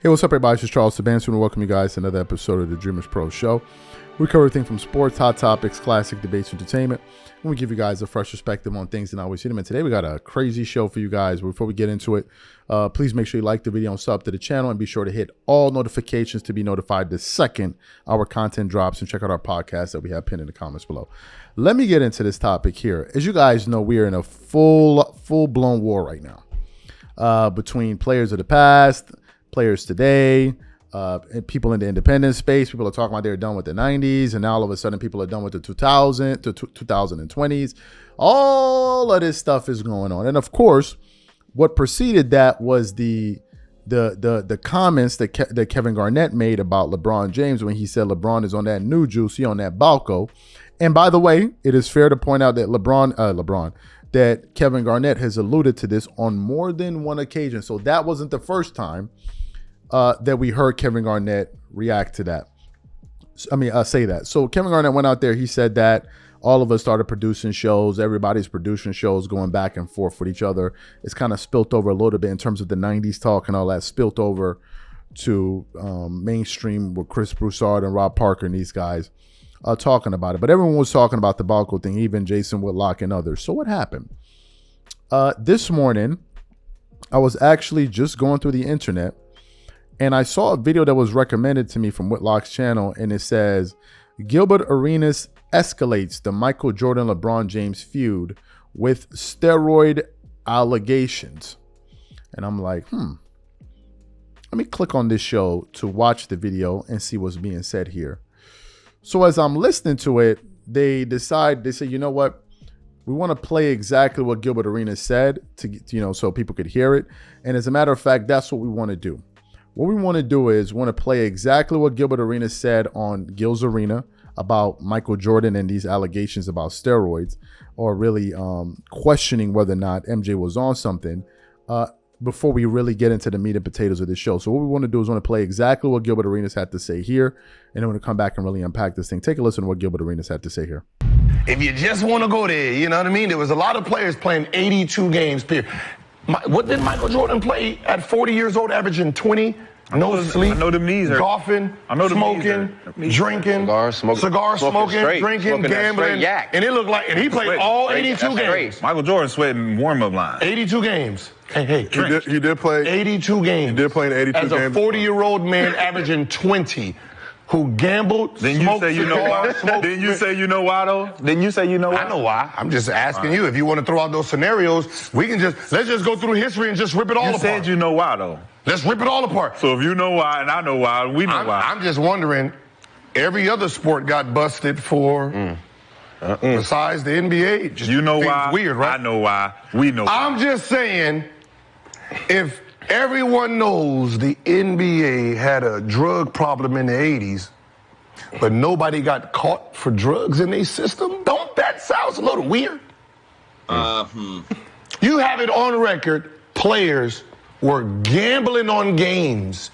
Hey, what's up, everybody? This is Charles Sabanson, and welcome you guys to another episode of the DREAMERSPRO show. We cover everything from sports, hot topics, classic debates, entertainment, and we give you guys a fresh perspective on things and how we see them. And today we got a crazy show for you guys. Before we get into it, please make sure you like the video and sub to the channel, and be sure to hit all notifications to be notified the second our content drops, and check out our podcast that we have pinned in the comments below. Let me get into this topic here. As you guys know, we are in a full-blown war right now between players of the past, players today, and people in the independent space. People are talking about they're done with the 90s, and now all of a sudden people are done with the 2020s. All of this stuff is going on. And of course, what preceded that was the comments that Kevin Garnett made about LeBron James when he said LeBron is on that new juice, he on that Balco. And by the way, it is fair to point out that that Kevin Garnett has alluded to this on more than one occasion. So that wasn't the first time that we heard Kevin Garnett react to that. Say that. So Kevin Garnett went out there. He said that all of us started producing shows. Everybody's producing shows, going back and forth with each other. It's kind of spilt over a little bit in terms of the 90s talk and all that, spilt over to mainstream with Chris Broussard and Rob Parker and these guys talking about it. But everyone was talking about the Balco thing, even Jason Whitlock and others. So what happened? This morning, I was actually just going through the internet, and I saw a video that was recommended to me from Whitlock's channel, and it says, Gilbert Arenas escalates the Michael Jordan LeBron James feud with steroid allegations. And I'm like, let me click on this show to watch the video and see what's being said here. So as I'm listening to it, they say, you know what? We want to play exactly what Gilbert Arenas said to so people could hear it. And as a matter of fact, that's what we want to do. What we want to do is want to play exactly what Gilbert Arenas said on Gil's Arena about Michael Jordan and these allegations about steroids, or really questioning whether or not MJ was on something, before we really get into the meat and potatoes of this show. So what we want to do is want to play exactly what Gilbert Arenas had to say here, and then we're going to come back and really unpack this thing. Take a listen to what Gilbert Arenas had to say here. If you just want to go there, you know what I mean? There was a lot of players playing 82 games, period. What did Michael Jordan play at 40 years old, averaging 20? No sleep. I know them knees hurt. Golfing, smoking, drinking, cigar smoking, drinking, gambling. And it looked like, and he played all 82 games. Michael Jordan sweating warm-up line. 82 games. Hey, he did play 82 games. He did play in 82 games. As a 40-year-old man averaging 20. Who gambled, then you say you know why? Then you say you know why though? Then you say you know why? I know why. I'm just asking you. If you want to throw out those scenarios, let's just go through history and just rip it all apart. You said you know why though. Let's rip it all apart. So if you know why and I know why, we know why. I'm just wondering, every other sport got busted for besides the NBA. Just you know why? Weird, right? I know why. We know why. I'm just saying, if everyone knows the NBA had a drug problem in the 80s, but nobody got caught for drugs in their system. Don't that sound a little weird? You have it on record, players were gambling on games.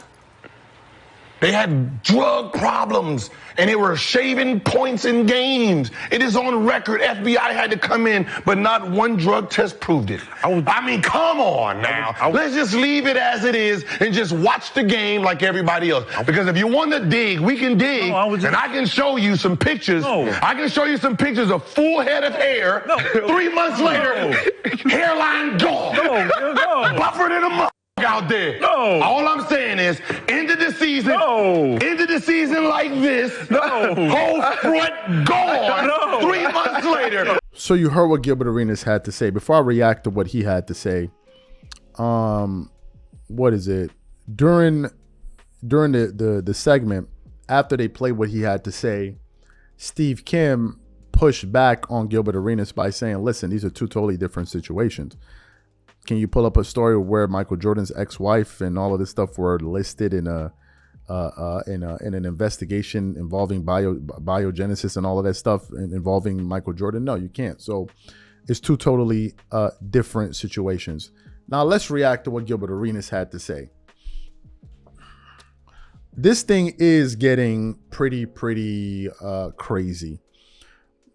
They had drug problems, and they were shaving points in games. It is on record. FBI had to come in, but not one drug test proved it. I mean, come on now. Let's just leave it as it is and just watch the game like everybody else. Because if you want to dig, we can dig, and I can show you some pictures. I can show you some pictures of full head of hair. 3 months later, hairline gone. Buffered in a month. Out there. All I'm saying is, into the season like this, whole front gone 3 months later. So you heard what Gilbert Arenas had to say. Before I react to what he had to say, what is it? During the segment, after they played what he had to say, Steve Kim pushed back on Gilbert Arenas by saying, listen, these are two totally different situations. Can you pull up a story where Michael Jordan's ex-wife and all of this stuff were listed in an investigation involving biogenesis and all of that stuff involving Michael Jordan? No, you can't. So it's two totally different situations. Now let's react to what Gilbert Arenas had to say. This thing is getting pretty crazy.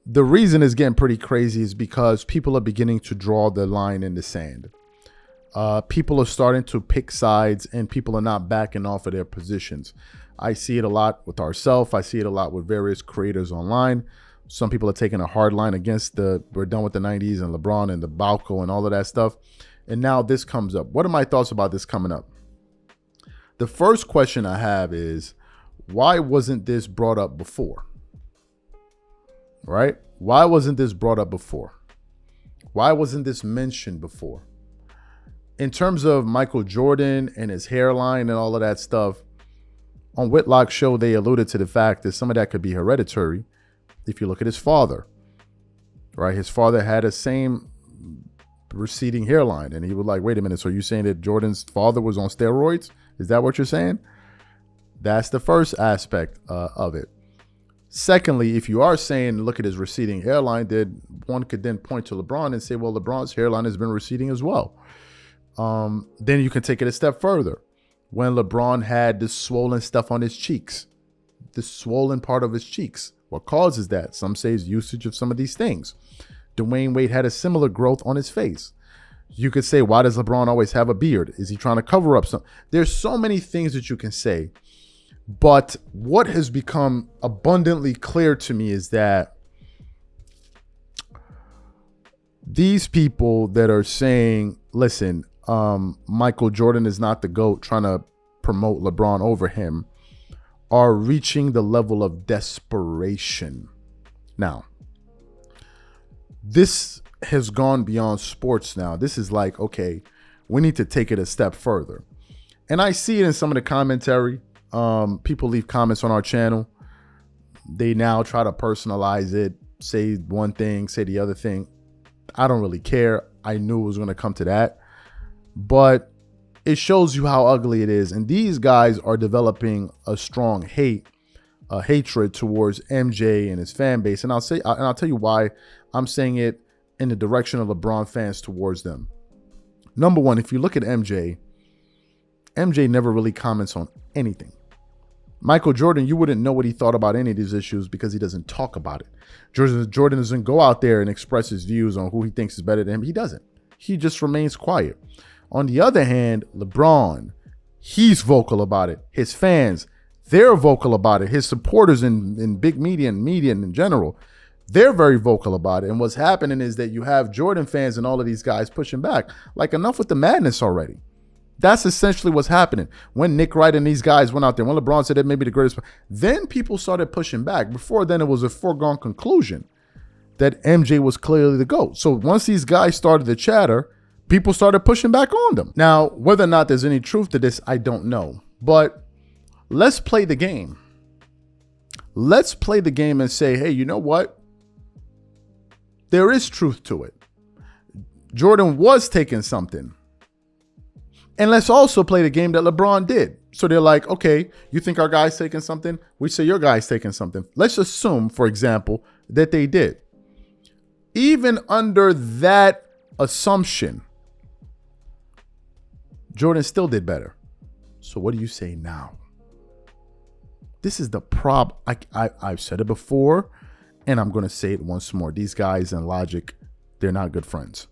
The reason it's getting pretty crazy is because people are beginning to draw the line in the sand. People are starting to pick sides and people are not backing off of their positions. I see it a lot with ourselves. I see it a lot with various creators online. Some people are taking a hard line against we're done with the 90s and LeBron and the Balco and all of that stuff. And now this comes up. What are my thoughts about this coming up? The first question I have is, why wasn't this brought up before? Right? Why wasn't this brought up before? Why wasn't this mentioned before? In terms of Michael Jordan and his hairline and all of that stuff, on Whitlock's show, they alluded to the fact that some of that could be hereditary. If you look at his father, right? His father had the same receding hairline. And he was like, wait a minute, so you're saying that Jordan's father was on steroids? Is that what you're saying? That's the first aspect of it. Secondly, if you are saying, look at his receding hairline, then one could then point to LeBron and say, well, LeBron's hairline has been receding as well. Then you can take it a step further. When LeBron had this swollen stuff on his cheeks, this swollen part of his cheeks, what causes that? Some say is usage of some of these things. Dwayne Wade had a similar growth on his face. You could say, why does LeBron always have a beard? Is he trying to cover up something? There's so many things that you can say. But what has become abundantly clear to me is that these people that are saying, listen, Michael Jordan is not the GOAT, trying to promote LeBron over him, are reaching the level of desperation. Now, this has gone beyond sports now. This is like, okay, we need to take it a step further. And I see it in some of the commentary. People leave comments on our channel. They now try to personalize it, say one thing, say the other thing. I don't really care. I knew it was going to come to that. But it shows you how ugly it is. And these guys are developing a strong hatred towards MJ and his fan base. And I'll tell you why I'm saying it in the direction of LeBron fans towards them. Number one, if you look at MJ never really comments on anything. Michael Jordan, you wouldn't know what he thought about any of these issues because he doesn't talk about it. Jordan doesn't go out there and express his views on who he thinks is better than him. He doesn't. He just remains quiet. On the other hand, LeBron, he's vocal about it. His fans, they're vocal about it. His supporters in big media and in general, they're very vocal about it. And what's happening is that you have Jordan fans and all of these guys pushing back. Like, enough with the madness already. That's essentially what's happening. When Nick Wright and these guys went out there, when LeBron said that may be the greatest, then people started pushing back. Before then, it was a foregone conclusion that MJ was clearly the GOAT. So once these guys started to chatter, people started pushing back on them. Now, whether or not there's any truth to this, I don't know. But let's play the game. Let's play the game and say, hey, you know what? There is truth to it. Jordan was taking something. And let's also play the game that LeBron did. So they're like, okay, you think our guy's taking something? We say your guy's taking something. Let's assume, for example, that they did. Even under that assumption, Jordan still did better. So what do you say now? This is the problem. I've said it before, and I'm going to say it once more. These guys in Logic, they're not good friends.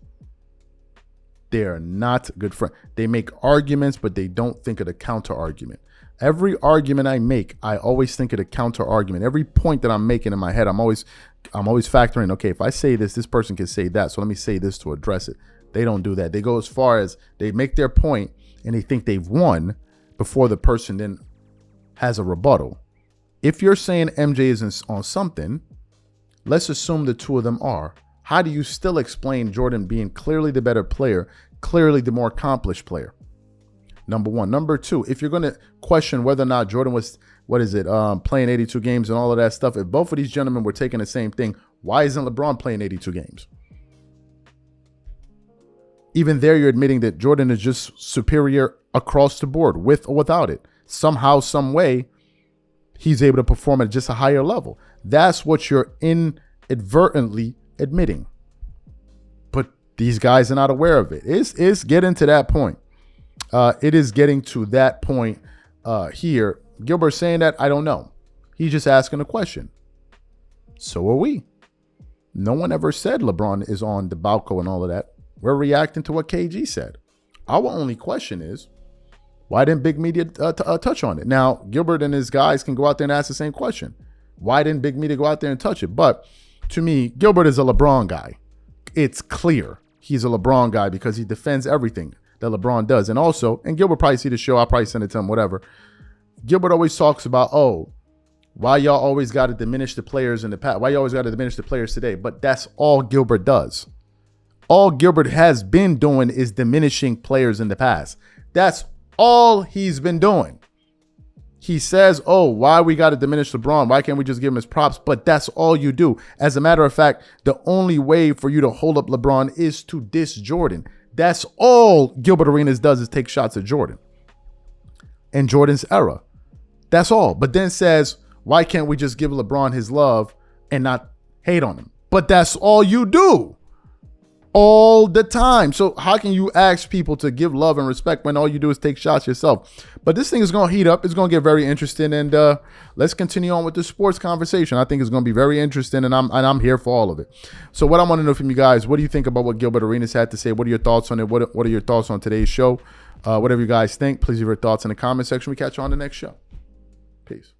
They're not good friends. They make arguments, but they don't think of the counter argument. Every argument I make, I always think of the counter argument. Every point that I'm making in my head, I'm always factoring, okay, if I say this, this person can say that. So let me say this to address it. They don't do that. They go as far as they make their point and they think they've won before the person then has a rebuttal. If you're saying MJ is on something, let's assume the two of them are. How do you still explain Jordan being clearly the better player, clearly the more accomplished player? Number one. Number two, if you're going to question whether or not Jordan was, playing 82 games and all of that stuff, if both of these gentlemen were taking the same thing, why isn't LeBron playing 82 games? Even there, you're admitting that Jordan is just superior across the board, with or without it. Somehow, some way, he's able to perform at just a higher level. That's what you're inadvertently admitting. But these guys are not aware of it. It's getting to that point. It is getting to that point here. Gilbert saying that, I don't know. He's just asking a question. So are we. No one ever said LeBron is on the Balco and all of that. We're reacting to what KG said. Our only question is, why didn't big media touch on it? Now, Gilbert and his guys can go out there and ask the same question. Why didn't big media go out there and touch it? But to me, Gilbert is a LeBron guy. It's clear he's a LeBron guy because he defends everything that LeBron does. And also, and Gilbert probably see the show, I'll probably send it to him, whatever. Gilbert always talks about, why y'all always got to diminish the players in the past? Why you always got to diminish the players today? But that's all Gilbert does. All Gilbert has been doing is diminishing players in the past. That's all he's been doing. He says, why we got to diminish LeBron? Why can't we just give him his props? But that's all you do. As a matter of fact, the only way for you to hold up LeBron is to diss Jordan. That's all Gilbert Arenas does is take shots at Jordan and Jordan's era. That's all. But then says, why can't we just give LeBron his love and not hate on him? But that's all you do. All the time. So how can you ask people to give love and respect when all you do is take shots yourself? But this thing is going to heat up. It's going to get very interesting. And let's continue on with the sports conversation. I think it's going to be very interesting, and I'm here for all of it. So what I want to know from you guys, what do you think about what Gilbert Arenas had to say? What are your thoughts on it? What are your thoughts on today's show? Whatever you guys think, please leave your thoughts in the comment section. We catch you on the next show. Peace.